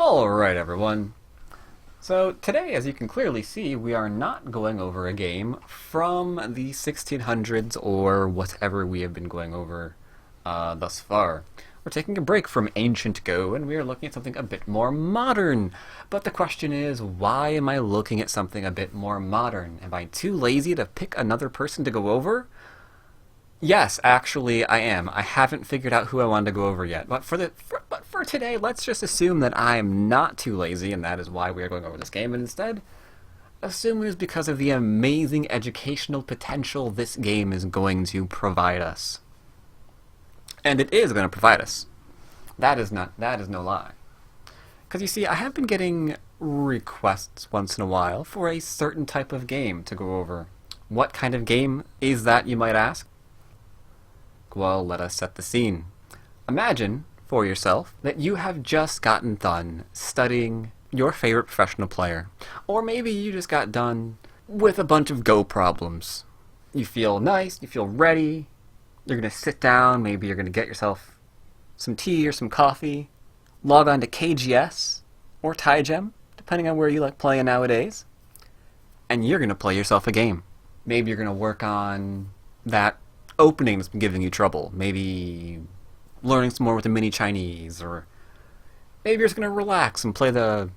Alright everyone, so today as you can clearly see we are not going over a game from the 1600s or whatever we have been going over thus far. We're taking a break from ancient Go and we are looking at something a bit more modern. But the question is, why am I looking at something a bit more modern? Am I too lazy to pick another person to go over? Yes, actually, I am. I haven't figured out who I wanted to go over yet. But for today, let's just assume that I am not too lazy, and that is why we are going over this game. And instead, assume it is because of the amazing educational potential this game is going to provide us. And it is going to provide us. That is no lie. Because you see, I have been getting requests once in a while for a certain type of game to go over. What kind of game is that, you might ask? Well, let us set the scene. Imagine, for yourself, that you have just gotten done studying your favorite professional player. Or maybe you just got done with a bunch of Go problems. You feel nice, you feel ready, you're going to sit down, maybe you're going to get yourself some tea or some coffee, log on to KGS or TiGem, depending on where you like playing nowadays, and you're going to play yourself a game. Maybe you're going to work on that opening that's been giving you trouble. Maybe learning some more with the mini Chinese, or maybe you're just going to relax and play the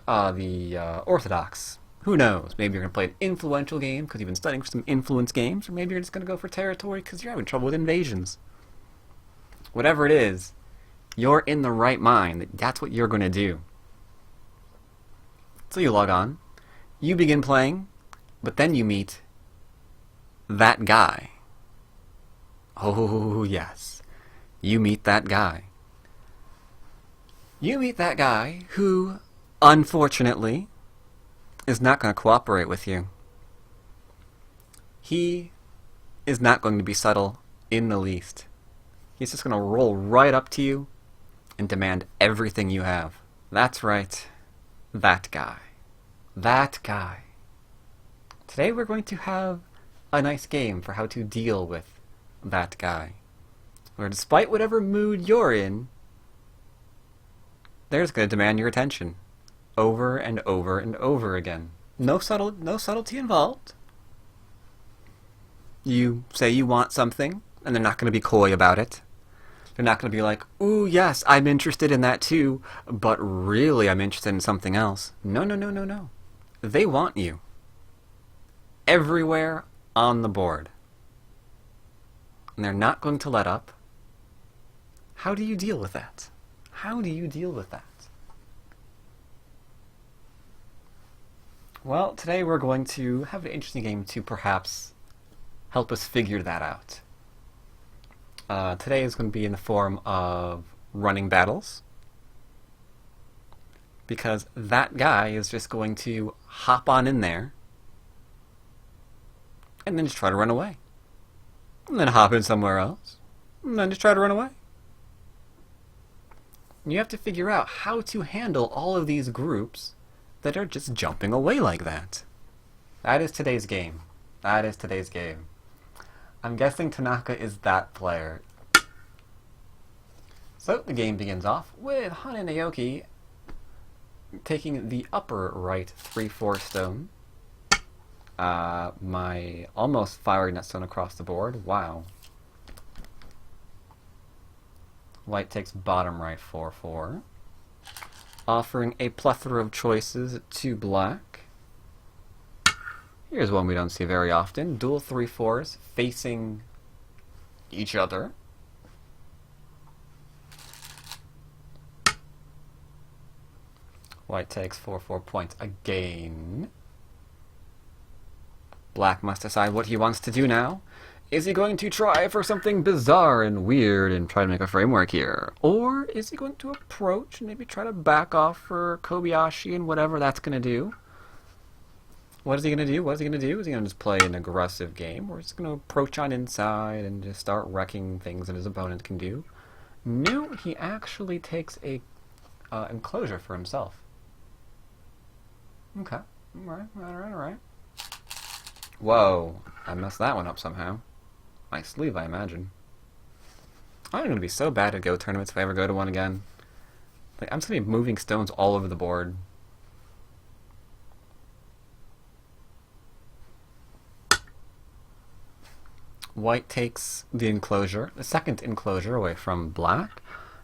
Orthodox. Who knows? Maybe you're going to play an influential game because you've been studying for some influence games, or maybe you're just going to go for territory because you're having trouble with invasions. Whatever it is, you're in the right mind. That's what you're going to do. So you log on, you begin playing, but then you meet that guy. Oh, yes. You meet that guy. You meet that guy who, unfortunately, is not going to cooperate with you. He is not going to be subtle in the least. He's just going to roll right up to you and demand everything you have. That's right. That guy. That guy. Today we're going to have a nice game for how to deal with that guy. Where despite whatever mood you're in, they're just going to demand your attention. Over and over and over again. No subtlety involved. You say you want something, and they're not going to be coy about it. They're not going to be like, ooh, yes, I'm interested in that too, but really I'm interested in something else. No, no, no, no, no. They want you. Everywhere on the board. And they're not going to let up. How do you deal with that? How do you deal with that? Well, today we're going to have an interesting game to perhaps help us figure that out. Today is going to be in the form of running battles, because that guy is just going to hop on in there and then just try to run away. And then hop in somewhere else, and then just try to run away. And you have to figure out how to handle all of these groups that are just jumping away like that. That is today's game. That is today's game. I'm guessing Tanaka is that player. So the game begins off with Hane Naoki taking the upper right 3/4 stone. My almost firing that stone across the board. Wow. White takes bottom right 4/4. Offering a plethora of choices to black. Here's one we don't see very often. Dual 3/4s facing each other. White takes 4/4 points again. Black must decide what he wants to do now. Is he going to try for something bizarre and weird and try to make a framework here? Or is he going to approach and maybe try to back off for Kobayashi and whatever that's going to do? What is he going to do? What is he going to do? Is he going to just play an aggressive game? Or is he going to approach on inside and just start wrecking things that his opponent can do? No, he actually takes a enclosure for himself. Okay. Alright. Whoa. I messed that one up somehow. My sleeve, I imagine. I'm going to be so bad at Go tournaments if I ever go to one again. Like, I'm just gonna be moving stones all over the board. White takes the enclosure, the second enclosure away from black.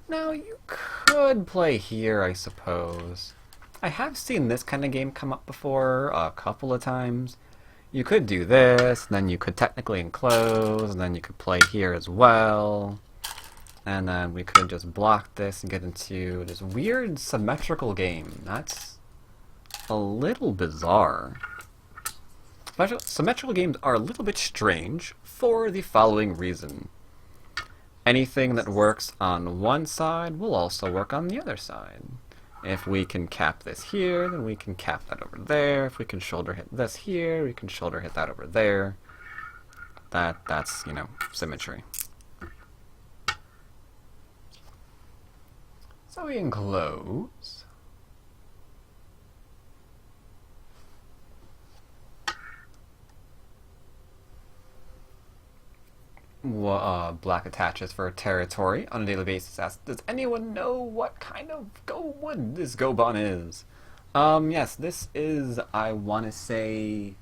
Now, you could play here, I suppose. I have seen this kind of game come up before a couple of times. You could do this, and then you could technically enclose, and then you could play here as well. And then we could just block this and get into this weird symmetrical game. That's a little bizarre. Symmetrical games are a little bit strange for the following reason. Anything that works on one side will also work on the other side. If we can cap this here, then we can cap that over there. If we can shoulder hit this here, we can shoulder hit that over there. That's, you know, symmetry. So we enclose. Black attaches for territory on a daily basis. Asks, does anyone know what kind of go wood this Gobon is? Yes, this is, I want to say,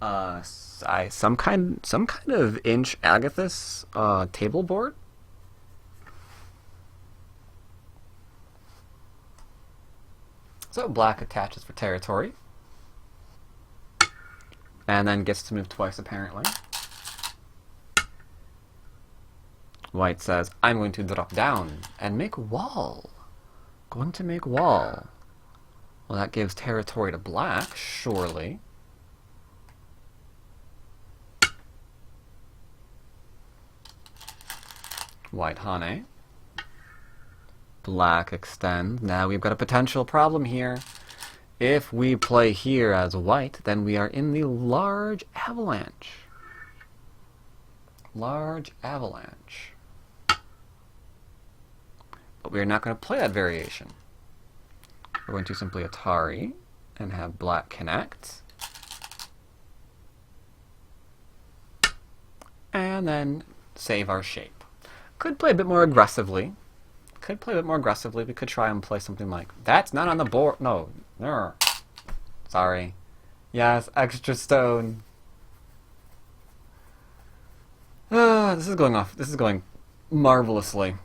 some kind of inch agathis table board. So black attaches for territory, and then gets to move twice apparently. White says, I'm going to drop down and make wall. Going to make wall. Well, that gives territory to black, surely. White Hane. Black extends. Now we've got a potential problem here. If we play here as white, then we are in the large avalanche. Large avalanche. But we are not going to play that variation. We're going to simply Atari and have black connect. And then save our shape. Could play a bit more aggressively. We could try and play something like, that's not on the board. No. Sorry. Yes, extra stone. This is going off. This is going marvelously.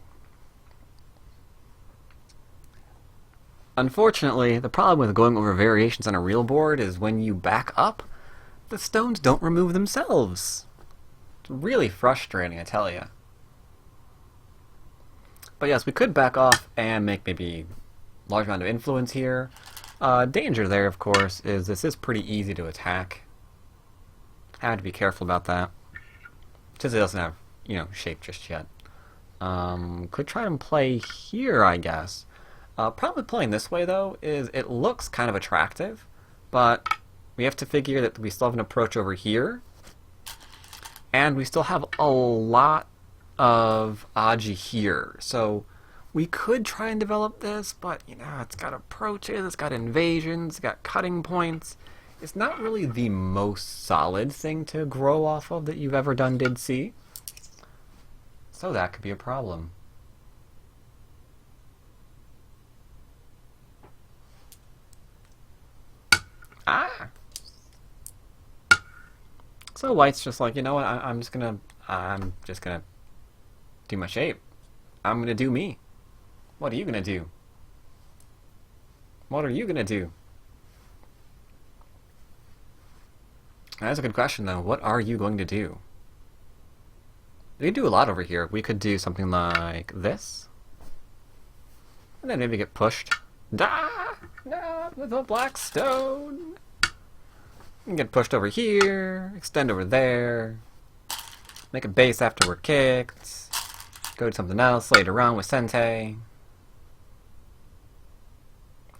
Unfortunately, the problem with going over variations on a real board is when you back up, the stones don't remove themselves. It's really frustrating, I tell you. But yes, we could back off and make maybe a large amount of influence here. Danger there, of course, is this is pretty easy to attack. I have to be careful about that. Since it doesn't have, you know, shape just yet. Could try and play here, I guess. Probably playing this way, though, is it looks kind of attractive, but we have to figure that we still have an approach over here, and we still have a lot of Aji here. So we could try and develop this, but, you know, it's got approaches, it's got invasions, it's got cutting points. It's not really the most solid thing to grow off of that you've ever did see. So that could be a problem. So white's just like, you know what, I'm just gonna do my shape. I'm gonna do me. What are you gonna do? What are you gonna do? That's a good question, though. What are you going to do? We could do a lot over here. We could do something like this. And then maybe get pushed. With a black stone. And get pushed over here. Extend over there. Make a base after we're kicked. Go to something else later on with Sente.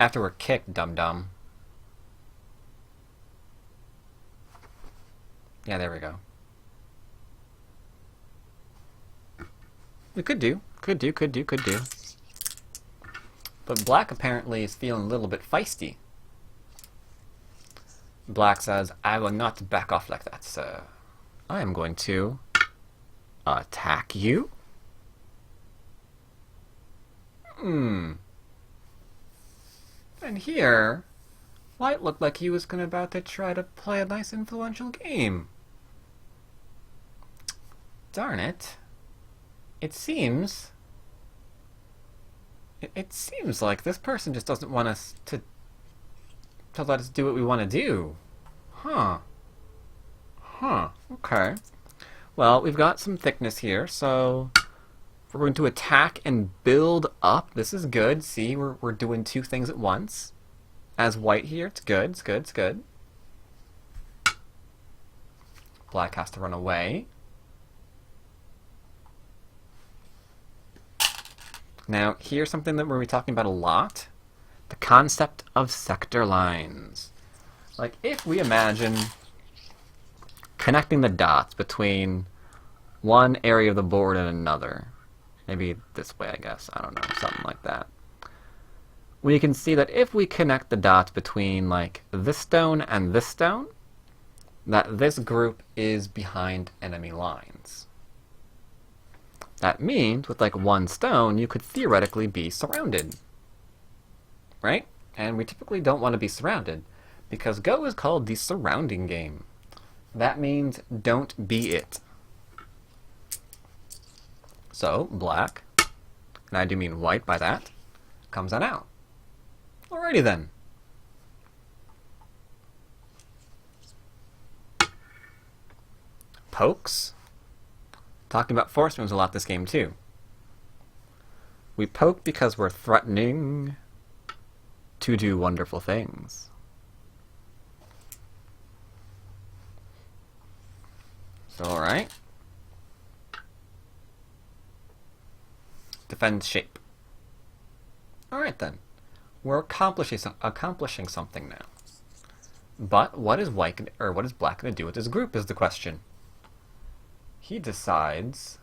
After we're kicked, dum-dum. Yeah, there we go. We could do. But black apparently is feeling a little bit feisty. Black says, I will not back off like that, sir. I am going to attack you. And here, White looked like he was about to try to play a nice influential game. Darn it. It seems like this person just doesn't want us to let us do what we want to do. Huh. Okay. Well, we've got some thickness here, so we're going to attack and build up. This is good. See, we're doing two things at once. As White here, it's good, it's good, it's good. Black has to run away. Now, here's something that we're going to be talking about a lot. The concept of sector lines. Like, if we imagine connecting the dots between one area of the board and another. Maybe this way, I guess. I don't know, something like that. We can see that if we connect the dots between, like, this stone and this stone, that this group is behind enemy lines. That means, with, like, one stone, you could theoretically be surrounded. Right? And we typically don't want to be surrounded, because Go is called the surrounding game. That means don't be it. So, black, and I do mean white by that, comes on out. Alrighty then. Pokes. Talking about force moves a lot this game too. We poke because we're threatening to do wonderful things. So, alright. Defend shape. Alright then. We're accomplishing something now. But what is black going to do with this group is the question. He decides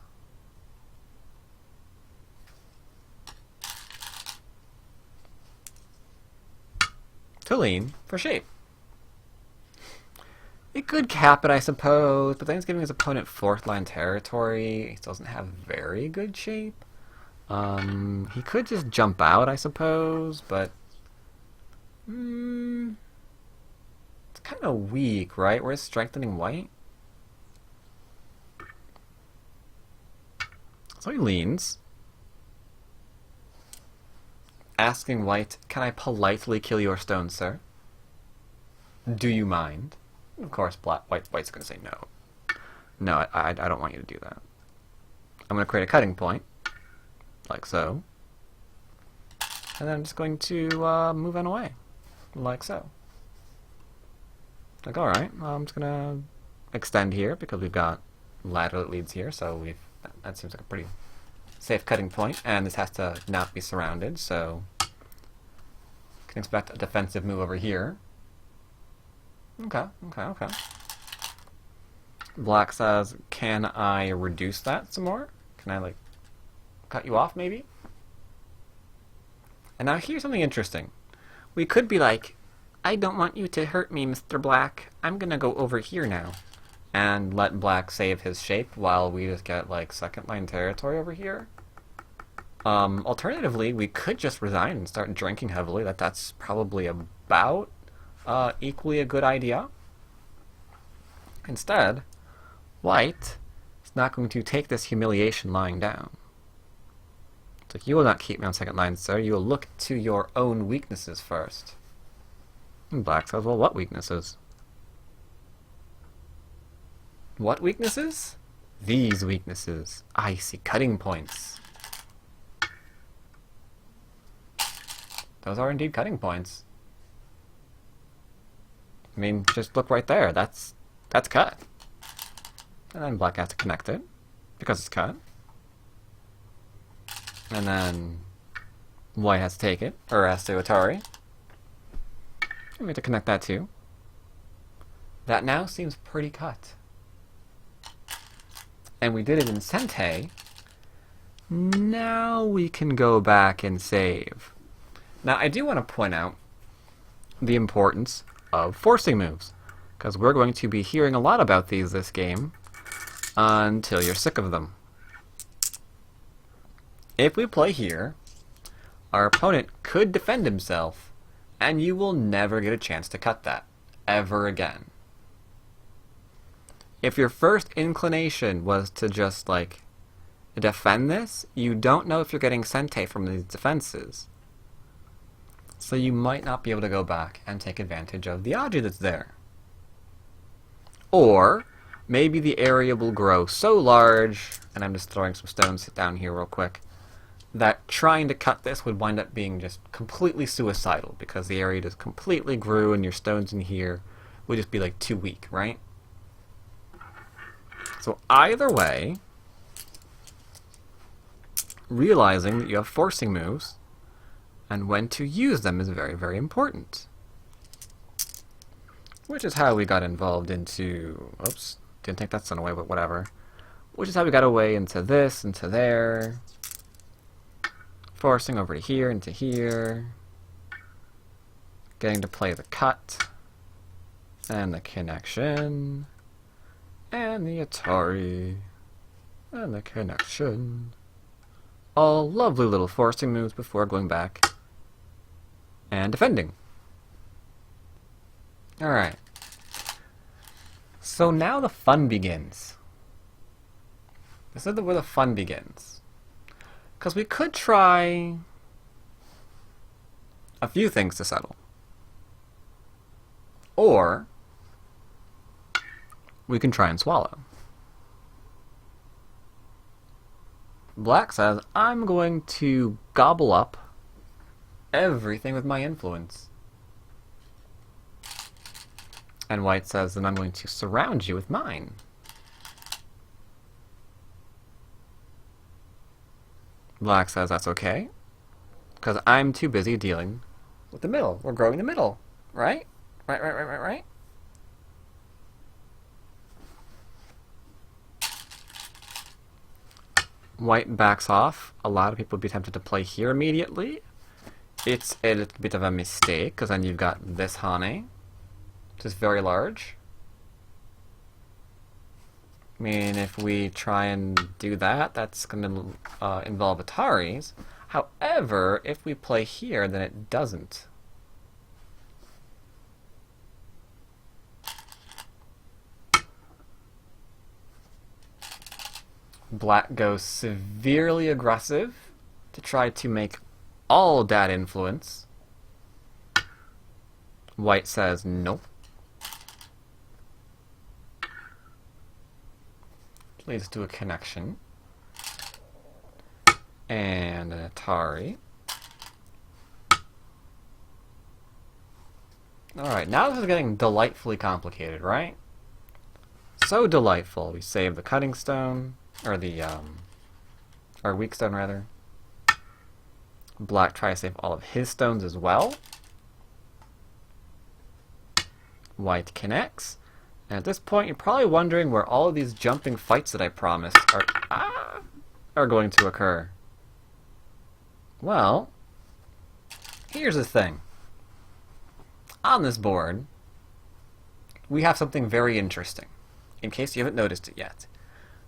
to lean for shape. It could cap it, I suppose, but then he's giving his opponent fourth line territory. He doesn't have very good shape. He could just jump out, I suppose, but it's kind of weak, right? We're strengthening white. So he leans, asking white, "Can I politely kill your stone, sir? Do you mind?" Of course, white's going to say no. No, I don't want you to do that. I'm going to create a cutting point, like so. And then I'm just going to move on away, like so. Like, alright, I'm just going to extend here because we've got ladder that leads here, so that seems like a pretty safe cutting point, and this has to not be surrounded, so you can expect a defensive move over here. Okay. Black says, "Can I reduce that some more? Can I, like, cut you off, maybe?" And now here's something interesting. We could be like, "I don't want you to hurt me, Mr. Black. I'm gonna go over here now." And let black save his shape while we just get, like, second line territory over here. Alternatively, we could just resign and start drinking heavily. That's probably about equally a good idea. Instead, white is not going to take this humiliation lying down. It's like, "You will not keep me on second line, sir. You will look to your own weaknesses first." And black says, "Well, what weaknesses?" What weaknesses? These weaknesses. I see cutting points. Those are indeed cutting points. I mean, just look right there. That's cut. And then black has to connect it because it's cut. And then white has to take it, or has to Atari. And we have to connect that too. That now seems pretty cut. And we did it in Sente. Now we can go back and save. Now, I do want to point out the importance of forcing moves, because we're going to be hearing a lot about these this game until you're sick of them. If we play here, our opponent could defend himself and you will never get a chance to cut that, ever again. If your first inclination was to just, like, defend this, you don't know if you're getting Sente from these defenses. So you might not be able to go back and take advantage of the Aji that's there. Or maybe the area will grow so large, and I'm just throwing some stones down here real quick, that trying to cut this would wind up being just completely suicidal, because the area just completely grew and your stones in here would just be like too weak, right? So either way, realizing that you have forcing moves and when to use them is very, very important. Which is how we got involved into... Oops, didn't take that stone away, but whatever. Which is how we got away into this, into there. Forcing over to here, into here. Getting to play the cut. And the connection. And the Atari. And the connection. All lovely little forcing moves before going back and defending. Alright. So now the fun begins. This is where the fun begins. Because we could try a few things to settle. Or we can try and swallow. Black says, I'm going to gobble up everything with my influence. And White says, then I'm going to surround you with mine. Black says, that's okay, because I'm too busy dealing with the middle. We're growing the middle, right? Right. White backs off. A lot of people would be tempted to play here immediately. It's a little bit of a mistake, because then you've got this Hane, which is very large. I mean, if we try and do that, that's going to involve Ataris. However, if we play here, then it doesn't. Black goes severely aggressive to try to make all that influence. White says nope. Leads to a connection. And an Atari. Alright, now this is getting delightfully complicated, right? So delightful. We save the cutting stone. Or the, or weak stone, rather. Black tries to save all of his stones as well. White connects. And at this point, you're probably wondering where all of these jumping fights that I promised are going to occur. Well, here's the thing. On this board, we have something very interesting, in case you haven't noticed it yet.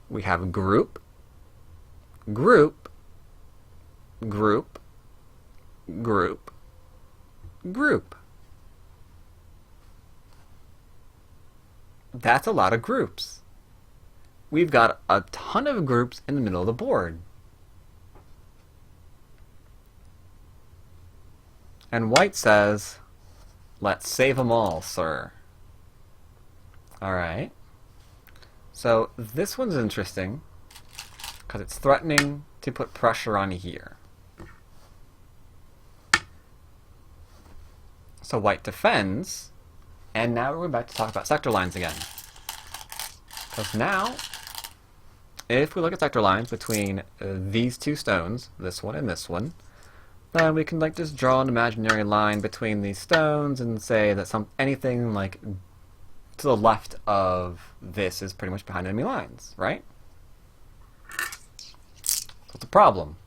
We have group, group, group, group, group. That's a lot of groups. We've got a ton of groups in the middle of the board. And White says, let's save them all, sir. Alright. So this one's interesting because it's threatening to put pressure on here. So White defends, and now we're about to talk about sector lines again. Because now, if we look at sector lines between these two stones, this one and this one, then we can like just draw an imaginary line between these stones and say that anything like to the left of this is pretty much behind enemy lines, right? So it's a problem.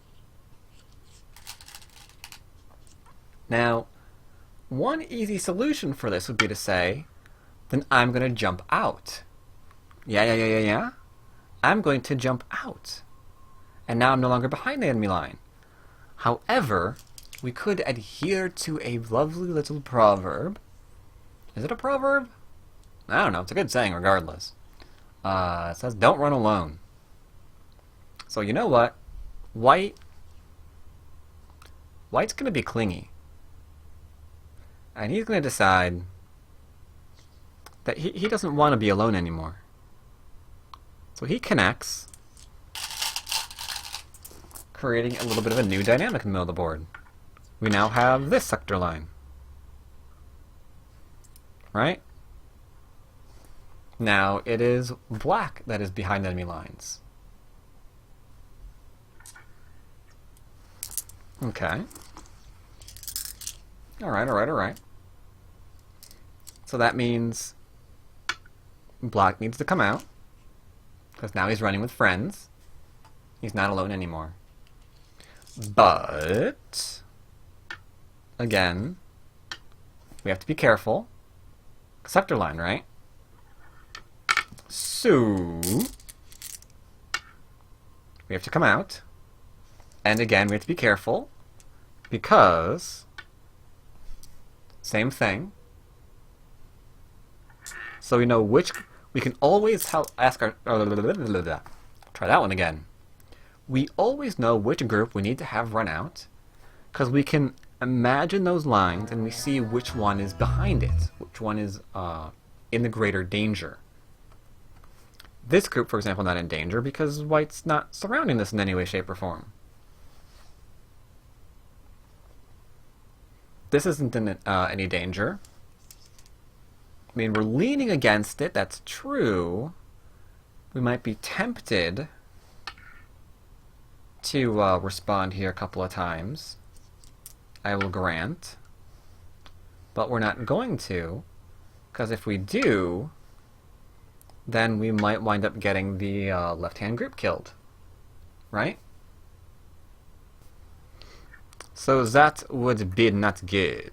Now, one easy solution for this would be to say, then I'm going to jump out. Yeah. I'm going to jump out. And now I'm no longer behind the enemy line. However, we could adhere to a lovely little proverb. Is it a proverb? I don't know. It's a good saying regardless. It says, don't run alone. So you know what? White's going to be clingy. And he's going to decide that he doesn't want to be alone anymore. So he connects, creating a little bit of a new dynamic in the middle of the board. We now have this sector line. Right? Now it is black that is behind enemy lines. Okay. Alright. So that means black needs to come out, because now he's running with friends. He's not alone anymore. But, again, we have to be careful. Sector line, right? So, we have to come out. And again, we have to be careful, because, same thing. So we know which, we can always ask our, try that one again. We always know which group we need to have run out, because we can imagine those lines and we see which one is behind it, which one is in the greater danger. This group, for example, not in danger because white's not surrounding this in any way, shape, or form. This isn't in any danger. I mean, we're leaning against it, that's true. We might be tempted to respond here a couple of times. I will grant. But we're not going to, because if we do, then we might wind up getting the left-hand group killed. Right? So that would be not good.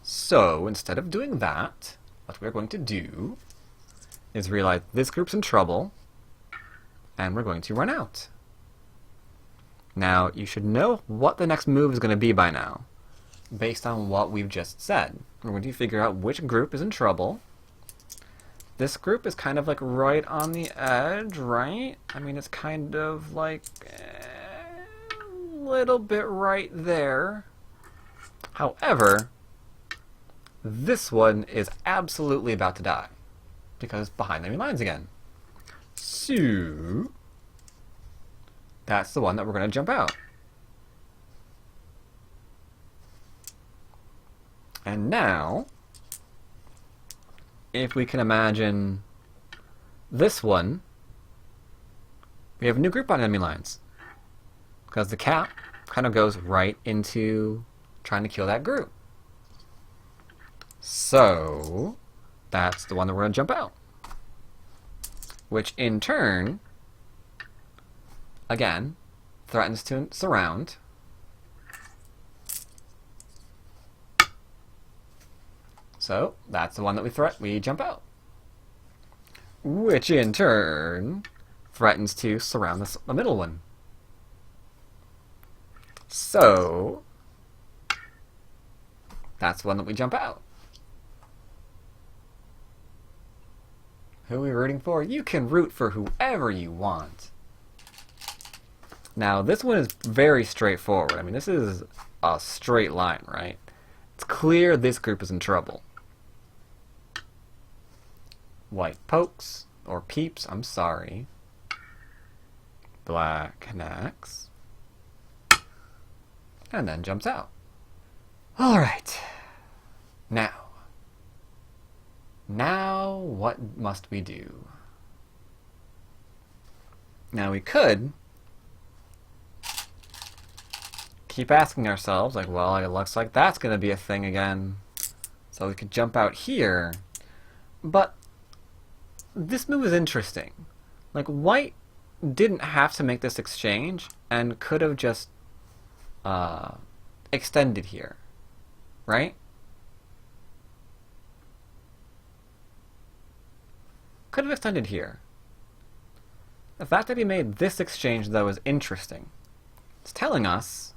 So instead of doing that, what we're going to do is realize this group's in trouble, and we're going to run out. Now, you should know what the next move is going to be by now, based on what we've just said. We're going to figure out which group is in trouble. This group is kind of like right on the edge, right? I mean, it's kind of like a little bit right there. However, this one is absolutely about to die, because behind enemy lines again. So, that's the one that we're going to jump out. And now, if we can imagine this one, we have a new group on enemy lines, because the cap kind of goes right into trying to kill that group. So, that's the one that we're going to jump out. Which in turn, again, threatens to surround. So, that's the one that we jump out. Which in turn threatens to surround the middle one. So, that's the one that we jump out. Who are we rooting for? You can root for whoever you want. Now, this one is very straightforward. I mean, this is a straight line, right? It's clear this group is in trouble. White pokes, or peeps, I'm sorry. Black connects. And then jumps out. Alright. Now, what must we do? Now we could keep asking ourselves, like, well, it looks like that's going to be a thing again. So we could jump out here. But this move is interesting. Like, white didn't have to make this exchange and could have just extended here. Right? Could have extended here. The fact that he made this exchange, though, is interesting. It's telling us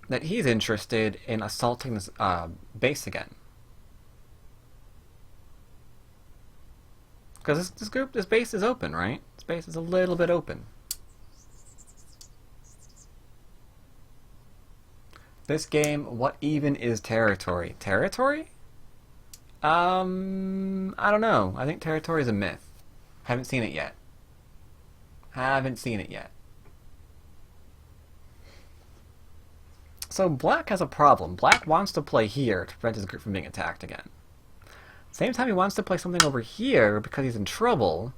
that he's interested in assaulting this base again. Because this base is open, right? This base is a little bit open. This game, what even is territory? Territory? I don't know. I think territory is a myth. Haven't seen it yet. Haven't seen it yet. So Black has a problem. Black wants to play here to prevent his group from being attacked again. Same time he wants to play something over here because he's in trouble.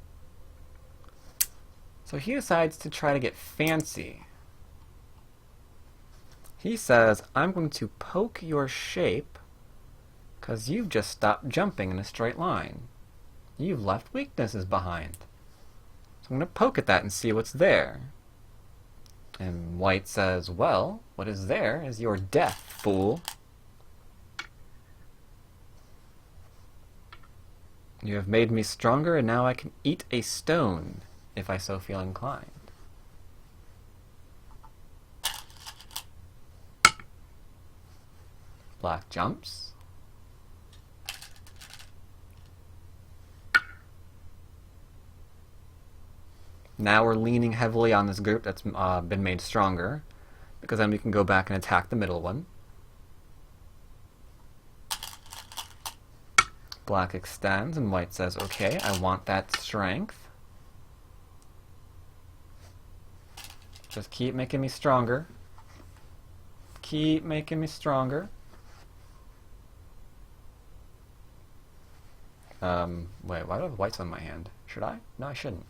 So he decides to try to get fancy. He says, I'm going to poke your shape because you've just stopped jumping in a straight line. You've left weaknesses behind. So I'm going to poke at that and see what's there. And White says, well, what is there is your death, fool. You have made me stronger, and now I can eat a stone, if I so feel inclined. Black jumps. Now we're leaning heavily on this group that's been made stronger, because then we can go back and attack the middle one. Black extends, and White says, okay, I want that strength. Just keep making me stronger. Keep making me stronger. Wait, why do I have whites on my hand? Should I? No, I shouldn't.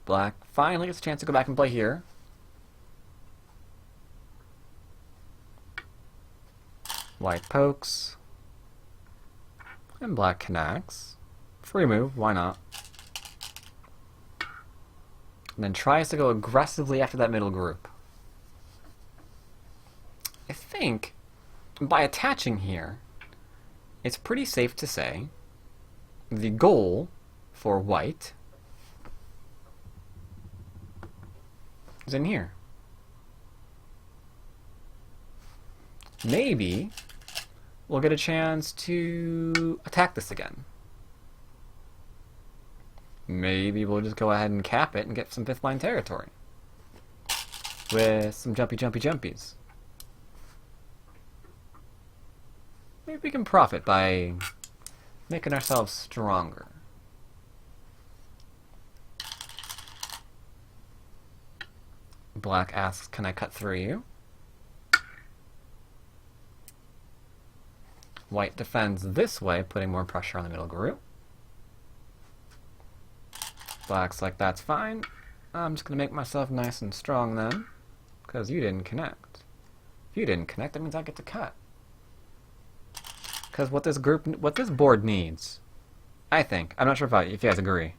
Black finally gets a chance to go back and play here. White pokes. And Black connects. Free move, why not? And then tries to go aggressively after that middle group. I think by attaching here, it's pretty safe to say the goal for White is in here. Maybe we'll get a chance to attack this again. Maybe we'll just go ahead and cap it and get some 5th line territory with some jumpies. Maybe we can profit by making ourselves stronger. Black asks, can I cut through you? White defends this way, putting more pressure on the middle group. Black's like, that's fine. I'm just going to make myself nice and strong then, because you didn't connect. If you didn't connect, that means I get to cut. Because what this board needs, I think, I'm not sure if you guys agree,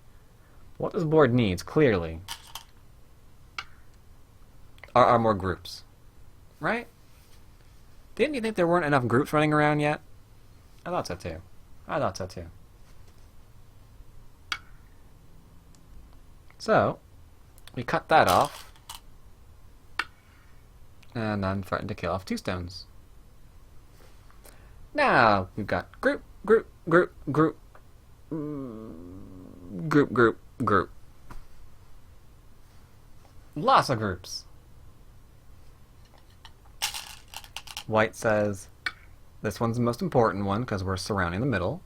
what this board needs, clearly, are more groups. Right? Didn't you think there weren't enough groups running around yet? I thought so too. So, we cut that off, and I'm threatened to kill off 2 stones. Now, we've got group. Lots of groups. White says, this one's the most important one because we're surrounding the middle.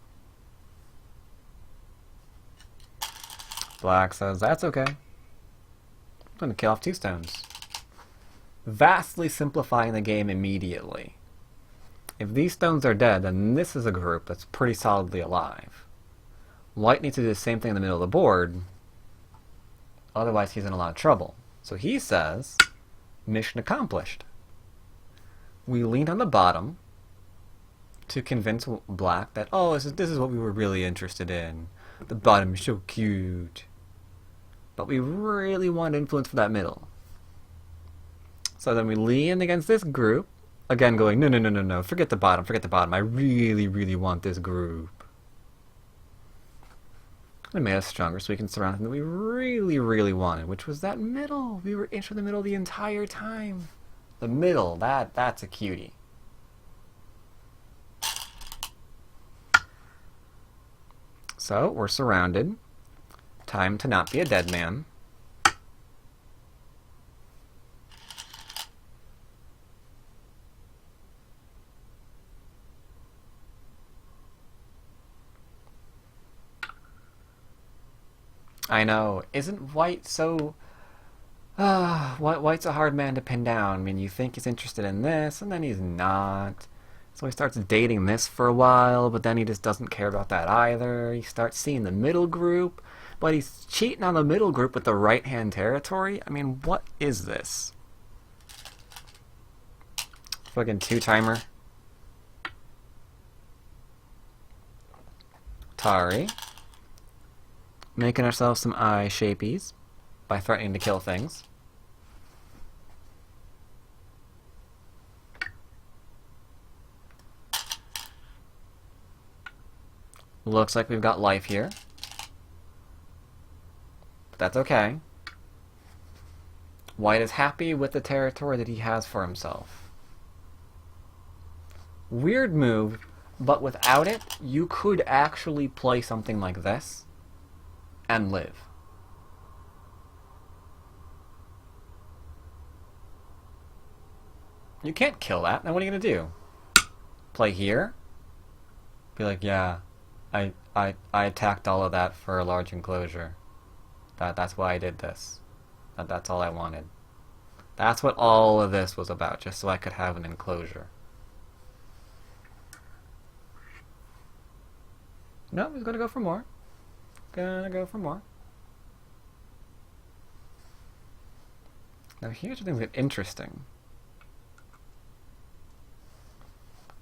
Black says, that's okay. I'm going to kill off 2 stones. Vastly simplifying the game immediately. If these stones are dead, then this is a group that's pretty solidly alive. White needs to do the same thing in the middle of the board, otherwise he's in a lot of trouble. So he says, mission accomplished. We leaned on the bottom to convince Black that, oh, this is what we were really interested in. The bottom is so cute. But we really want influence for that middle. So then we lean against this group, again going, no, forget the bottom. I really want this group. And it made us stronger so we can surround something that we really, really wanted, which was that middle. We were in for the middle the entire time. The middle, that's a cutie. So, we're surrounded. Time to not be a dead man. I know. Isn't White so... White's a hard man to pin down. I mean, you think he's interested in this, and then he's not. So he starts dating this for a while, but then he just doesn't care about that either. He starts seeing the middle group, but he's cheating on the middle group with the right-hand territory. I mean, what is this? Fucking two-timer. Tari. Making ourselves some eye shapies by threatening to kill things. Looks like we've got life here. But that's okay. White is happy with the territory that he has for himself. Weird move, but without it, you could actually play something like this and live. You can't kill that. Now what are you going to do? Play here? Be like, yeah, I attacked all of that for a large enclosure. That's why I did this. That's all I wanted. That's what all of this was about, just so I could have an enclosure. No, he's gonna go for more. Gonna go for more. Now here's the thing that's interesting.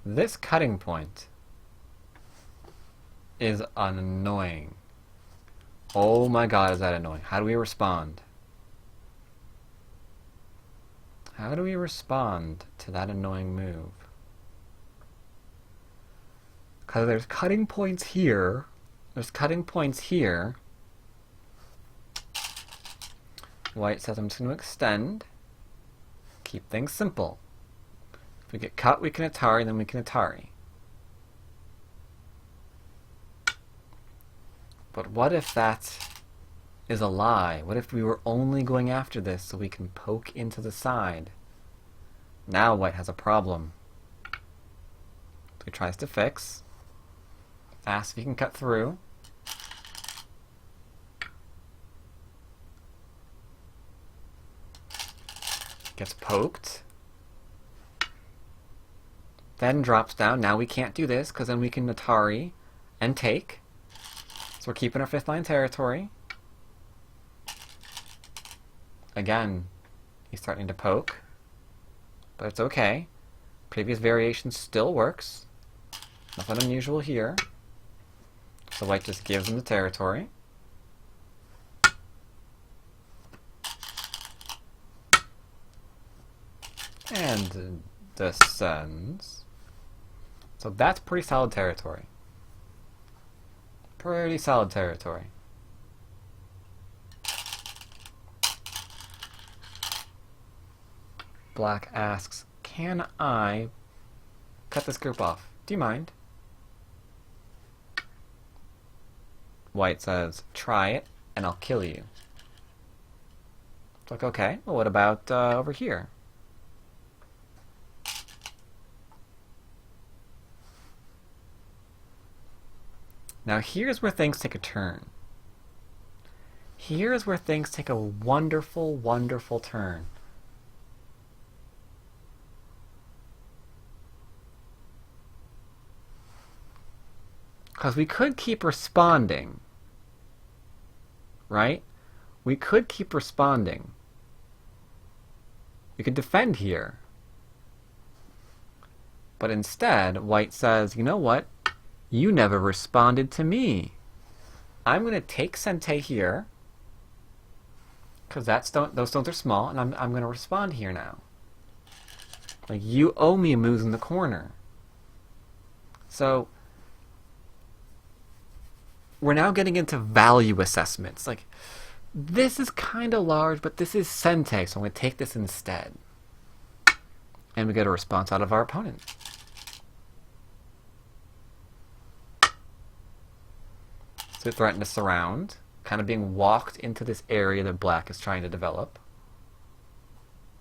This cutting point is annoying. Oh my god, is that annoying. How do we respond? How do we respond to that annoying move? Because there's cutting points here. There's cutting points here. White says I'm just going to extend. Keep things simple. If we get cut, we can Atari, then we can Atari. But what if that is a lie? What if we were only going after this so we can poke into the side? Now White has a problem. So he tries to fix. Asks if he can cut through. Gets poked. Then drops down. Now we can't do this because then we can Atari and take. So we're keeping our 5th line territory. Again, he's starting to poke. But it's okay. Previous variation still works. Nothing unusual here. So White just gives him the territory. And descends. So that's pretty solid territory. Pretty solid territory. Black asks, can I cut this group off? Do you mind? White says, try it, and I'll kill you. It's like, okay, well what about over here? Now here's where things take a turn. Here's where things take a wonderful, wonderful turn. Because we could keep responding, right? We could keep responding. We could defend here. But instead, White says, you know what? You never responded to me. I'm going to take Sente here, because those stones are small, and I'm going to respond here now. Like, you owe me a move in the corner. So we're now getting into value assessments. Like, this is kind of large, but this is Sente, so I'm going to take this instead. And we get a response out of our opponent. So we threaten to surround, kind of being walked into this area that black is trying to develop.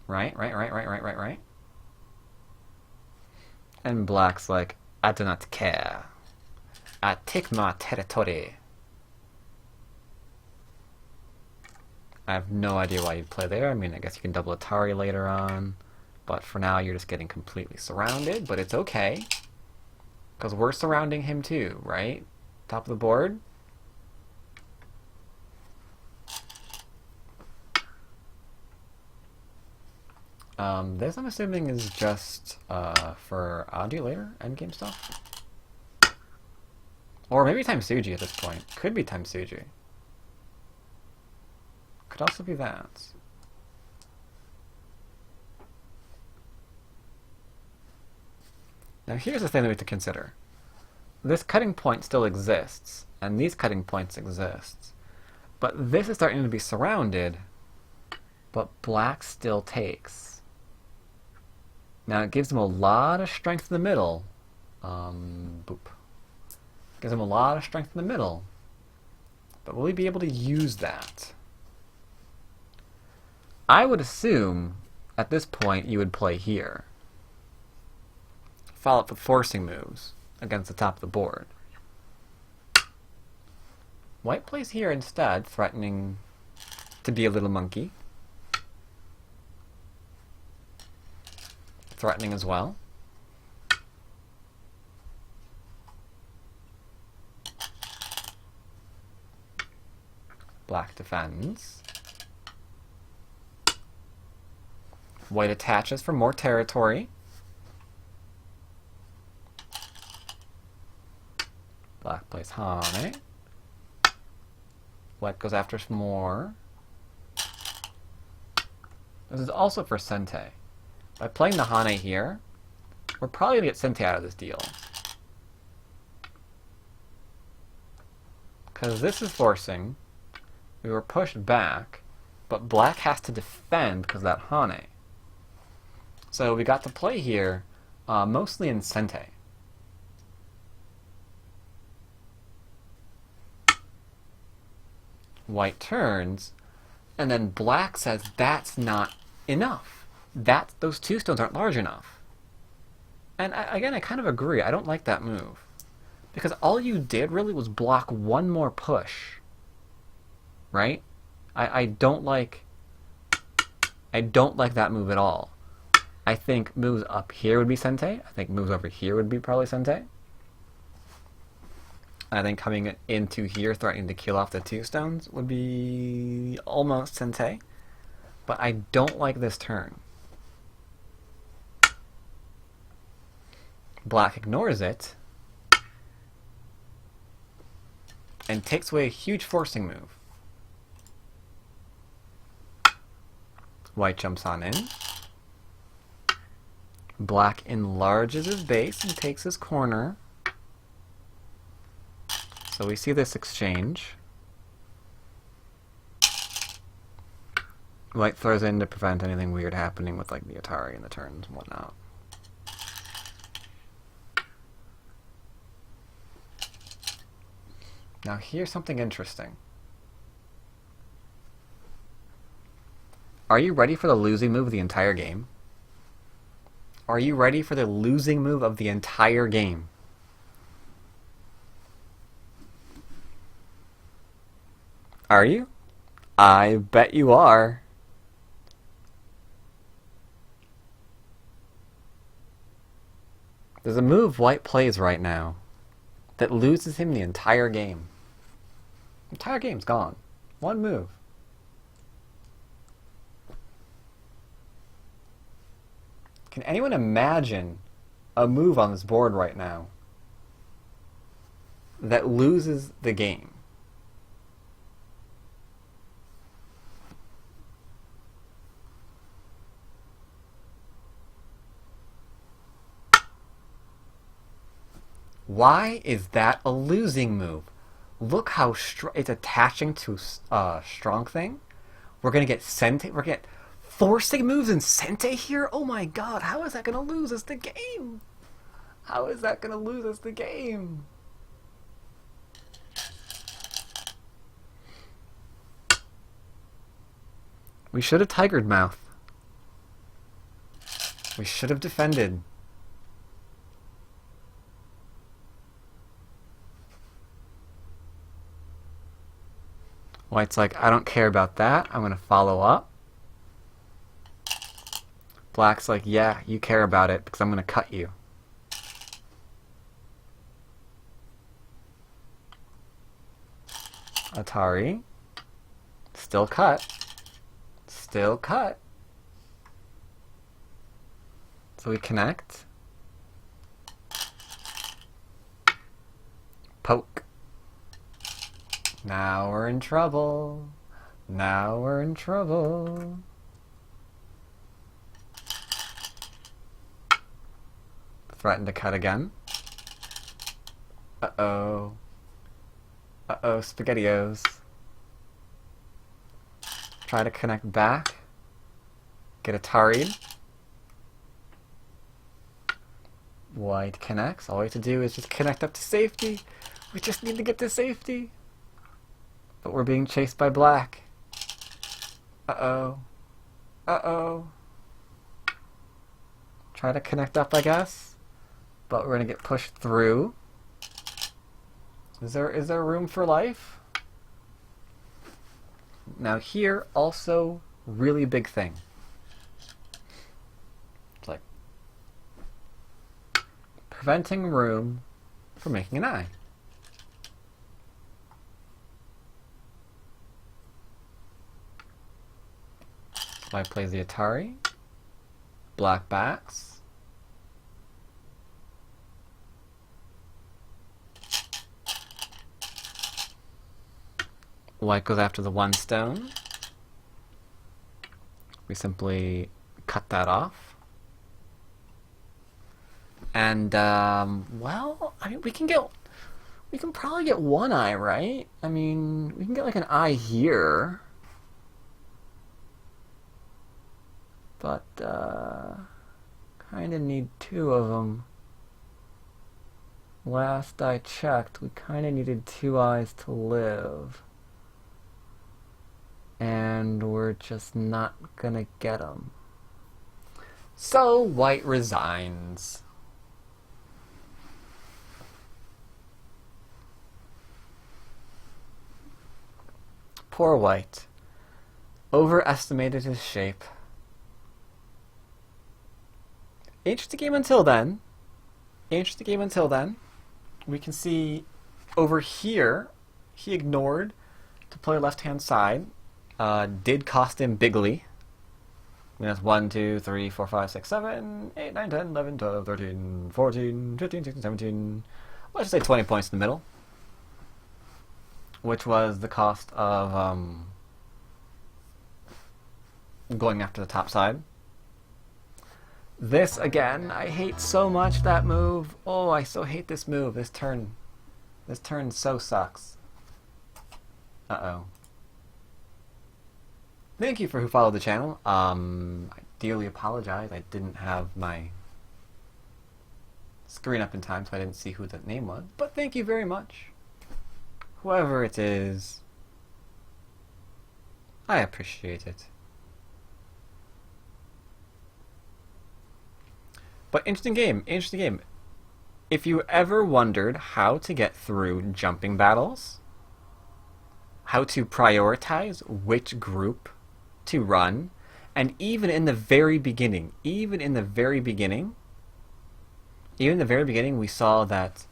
Right. And black's like, I do not care. I take my territory. I have no idea why you'd play there. I mean, I guess you can double Atari later on. But for now, you're just getting completely surrounded. But it's okay. Because we're surrounding him too, right? Top of the board. This, I'm assuming, is just for Aji later, endgame stuff. Or maybe Taimsuji at this point. Could be Taimsuji. Could also be that. Now here's the thing that we have to consider. This cutting point still exists, and these cutting points exist. But this is starting to be surrounded, but black still takes. Now it gives him a lot of strength in the middle. Boop. Gives him a lot of strength in the middle. But will he be able to use that? I would assume, at this point, you would play here. Follow up with forcing moves against the top of the board. White plays here instead, threatening to be a little monkey. Threatening as well. Black defends. White attaches for more territory. Black plays Hane. White goes after some more. This is also for Sente. By playing the Hane here, we're probably going to get Sente out of this deal. Because this is forcing. We were pushed back, but black has to defend because of that Hane. So we got to play here, mostly in Sente. White turns, and then black says that's not enough. Those two stones aren't large enough. And again, I kind of agree. I don't like that move. Because all you did really was block one more push. Right? I don't like that move at all. I think moves up here would be Sente. I think moves over here would be probably Sente. I think coming into here, threatening to kill off the two stones would be almost Sente. But I don't like this turn. Black ignores it and takes away a huge forcing move. White jumps on in. Black enlarges his base and takes his corner. So we see this exchange. White throws in to prevent anything weird happening with like the Atari and the turns and whatnot. Now here's something interesting. Are you ready for the losing move of the entire game? Are you ready for the losing move of the entire game? Are you? I bet you are. There's a move White plays right now that loses him the entire game. The entire game's gone. One move. Can anyone imagine a move on this board right now that loses the game? Why is that a losing move? Look how it's attaching to strong thing. We're gonna get Sente. We're gonna get forcing moves in Sente here. Oh my god! How is that gonna lose us the game? How is that gonna lose us the game? We should have Tigered Mouth. We should have defended. White's like, I don't care about that. I'm going to follow up. Black's like, yeah, you care about it because I'm going to cut you. Atari. Still cut. Still cut. So we connect. Poke. Now we're in trouble. Now we're in trouble. Threaten to cut again. Uh-oh. Uh-oh, SpaghettiOs. Try to connect back. Get Atari'd. White connects. All we have to do is just connect up to safety. We just need to get to safety. But we're being chased by black. Uh-oh. Uh-oh. Try to connect up, I guess. But we're gonna get pushed through. Is there room for life? Now here, also, really big thing. It's like preventing room for making an eye. White plays the Atari. Black backs. White goes after the one stone. We simply cut that off. And, well, I mean, we can probably get one eye, right? I mean, we can get like an eye here. But, kinda need two of them. Last I checked, we kinda needed two eyes to live. And we're just not gonna get them. So, White resigns. Poor White. Overestimated his shape. Interesting game until then. Interesting game until then. We can see over here, he ignored to play left-hand side. Did cost him bigly. I mean, that's 1, 2, 3, 4, 5, 6, 7, 8, 9, 10, 11, 12, 13, 14, 15, 16, 17. Let's just say 20 points in the middle. Which was the cost of going after the top side. This, again, I hate so much that move. Oh, I so hate this move. This turn so sucks. Uh-oh. Thank you for who followed the channel. I dearly apologize. I didn't have my screen up in time, so I didn't see who that name was. But thank you very much. Whoever it is, I appreciate it. But interesting game, interesting game. If you ever wondered how to get through jumping battles, how to prioritize which group to run, and even in the very beginning, we saw that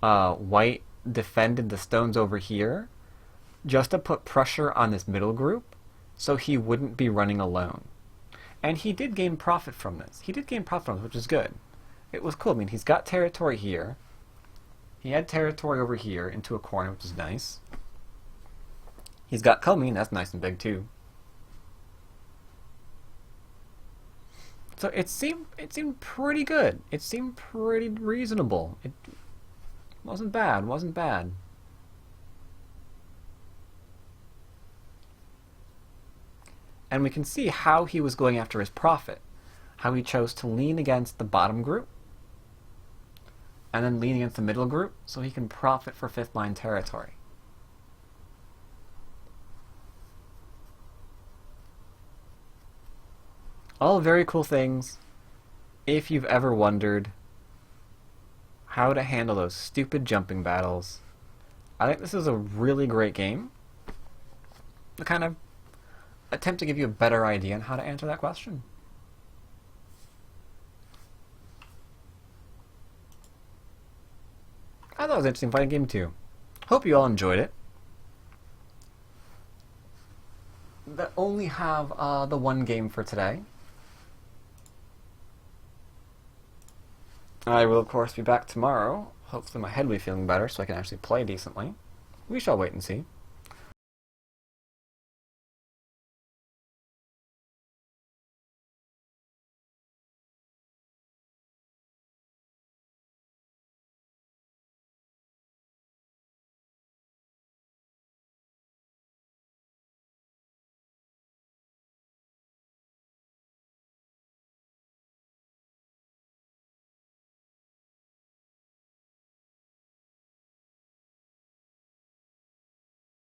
White defended the stones over here just to put pressure on this middle group so he wouldn't be running alone. And he did gain profit from this. Which is good. It was cool. I mean, he's got territory here. He had territory over here into a corner, which is nice. He's got Coming, that's nice and big too. So it seemed pretty good. It seemed pretty reasonable. It wasn't bad. And we can see how he was going after his profit. How he chose to lean against the bottom group, and then lean against the middle group, so he can profit for 5th line territory. All very cool things. If you've ever wondered how to handle those stupid jumping battles, I think this is a really great game to kind of attempt to give you a better idea on how to answer that question. I thought it was an interesting fighting game too. Hope you all enjoyed it. That only have the one game for today. I will, of course, be back tomorrow. Hopefully my head will be feeling better so I can actually play decently. We shall wait and see.